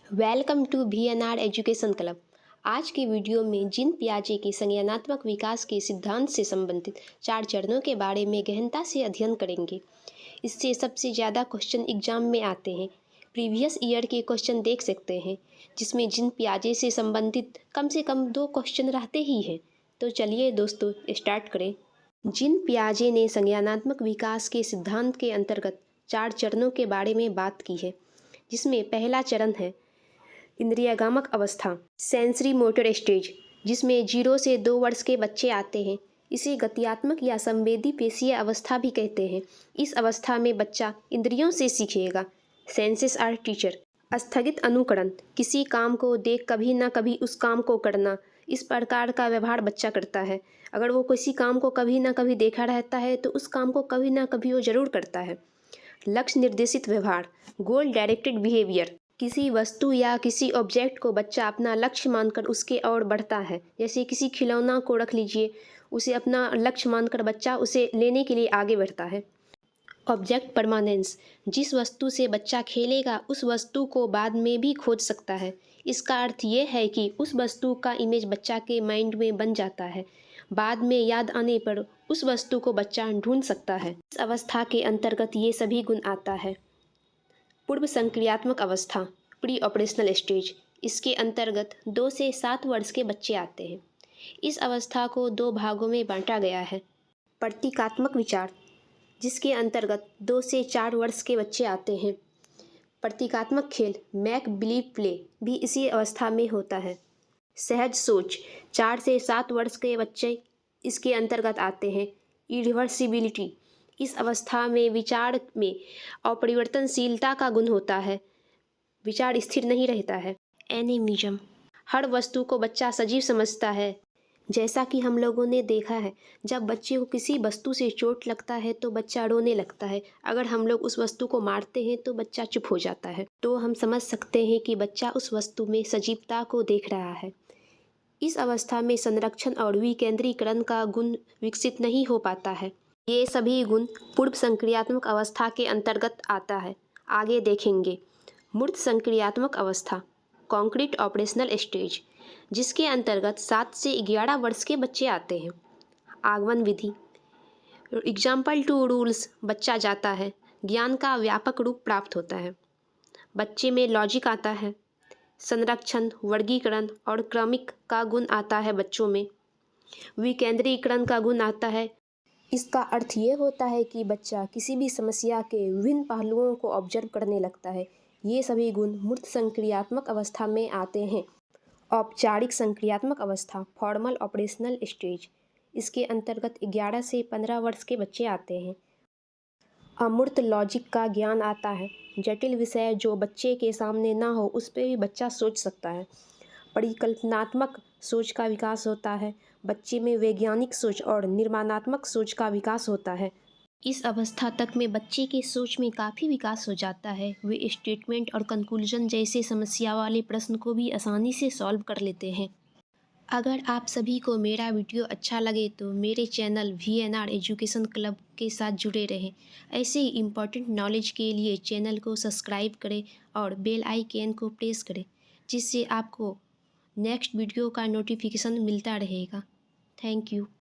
Welcome to VNR education club. आज के video में जीन पियाजे के संज्ञानात्मक विकास के सिद्धांत से संबंधित 4 चरणों के बारे में गहनता से अध्ययन करेंगे। इससे सबसे ज़्यादा क्वेश्चन एग्जाम में आते हैं। प्रीवियस ईयर के क्वेश्चन देख सकते हैं, जिसमें जीन पियाजे से संबंधित कम से कम 2 क्वेश्चन रहते ही हैं। तो चलिए दोस्तों स्टार्ट करें। जीन पियाजे ने संज्ञानात्मक विकास के सिद्धांत के अंतर्गत 4 चरणों के बारे में बात की है, जिसमें पहला चरण है इंद्रियागामक अवस्था, सेंसरी मोटर स्टेज, जिसमें 0 से 2 वर्ष के बच्चे आते हैं। इसे गत्यात्मक या संवेदी पेशीय अवस्था भी कहते हैं। इस अवस्था में बच्चा इंद्रियों से सीखेगा। Senses are teacher. स्थगित अनुकरण, किसी काम को देख कभी ना कभी उस काम को करना, इस प्रकार का व्यवहार बच्चा करता है। अगर वो किसी काम को कभी ना कभी देखा रहता है तो उस काम को कभी ना कभी वो ज़रूर करता है। लक्ष्य निर्देशित व्यवहार, गोल डायरेक्टेड बिहेवियर, किसी वस्तु या किसी ऑब्जेक्ट को बच्चा अपना लक्ष्य मानकर उसके ओर बढ़ता है। जैसे किसी खिलौना को रख लीजिए, उसे अपना लक्ष्य मानकर बच्चा उसे लेने के लिए आगे बढ़ता है। ऑब्जेक्ट परमानेंस, जिस वस्तु से बच्चा खेलेगा उस वस्तु को बाद में भी खोज सकता है। इसका अर्थ ये है कि उस वस्तु का इमेज बच्चा के माइंड में बन जाता है। बाद में याद आने पर उस वस्तु को बच्चा ढूंढ सकता है। इस अवस्था के अंतर्गत ये सभी गुण आता है। पूर्व संक्रियात्मक अवस्था, प्री ऑपरेशनल स्टेज, इसके अंतर्गत 2 से 7 वर्ष के बच्चे आते हैं। इस अवस्था को 2 भागों में बांटा गया है। प्रतीकात्मक विचार, जिसके अंतर्गत 2 से 4 वर्ष के बच्चे आते हैं। प्रतीकात्मक खेल, मेक बिलीव प्ले, भी इसी अवस्था में होता है। सहज सोच, 4 से 7 वर्ष के बच्चे इसके अंतर्गत आते हैं। इरिवर्सिबिलिटी, इस अवस्था में विचार में अपरिवर्तनशीलता का गुण होता है। विचार स्थिर नहीं रहता है। एनिमिज्म, हर वस्तु को बच्चा सजीव समझता है। जैसा कि हम लोगों ने देखा है, जब बच्चे को किसी वस्तु से चोट लगता है तो बच्चा रोने लगता है। अगर हम लोग उस वस्तु को मारते हैं तो बच्चा चुप हो जाता है। तो हम समझ सकते हैं कि बच्चा उस वस्तु में सजीवता को देख रहा है। इस अवस्था में संरक्षण और विकेंद्रीकरण का गुण विकसित नहीं हो पाता है। ये सभी गुण पूर्व संक्रियात्मक अवस्था के अंतर्गत आता है। आगे देखेंगे मूर्त संक्रियात्मक अवस्था, कॉन्क्रीट ऑपरेशनल स्टेज, जिसके अंतर्गत 7 से 11 वर्ष के बच्चे आते हैं। आगमन विधि, एग्जाम्पल टू रूल्स, बच्चा जाता है, ज्ञान का व्यापक रूप प्राप्त होता है। बच्चे में लॉजिक आता है। संरक्षण, वर्गीकरण और क्रमिक का गुण आता है बच्चों में। विकेंद्रीकरण का गुण आता है। इसका अर्थ ये होता है कि बच्चा किसी भी समस्या के विभिन्न पहलुओं को ऑब्जर्व करने लगता है। ये सभी गुण मूर्त संक्रियात्मक अवस्था में आते हैं। औपचारिक संक्रियात्मक अवस्था, फॉर्मल ऑपरेशनल स्टेज, इसके अंतर्गत 11 से 15 वर्ष के बच्चे आते हैं। अमूर्त लॉजिक का ज्ञान आता है। जटिल विषय जो बच्चे के सामने ना हो उस पर भी बच्चा सोच सकता है। परिकल्पनात्मक सोच का विकास होता है। बच्चे में वैज्ञानिक सोच और निर्माणात्मक सोच का विकास होता है। इस अवस्था तक में बच्चे के सोच में काफ़ी विकास हो जाता है। वे स्टेटमेंट और कंक्लूजन जैसे समस्या वाले प्रश्न को भी आसानी से सॉल्व कर लेते हैं। अगर आप सभी को मेरा वीडियो अच्छा लगे तो मेरे चैनल VNR एजुकेशन क्लब के साथ जुड़े रहें। ऐसे ही इम्पॉर्टेंट नॉलेज के लिए चैनल को सब्सक्राइब करें और बेल आइकन को प्रेस करें, जिससे आपको नेक्स्ट वीडियो का नोटिफिकेशन मिलता रहेगा। Thank you.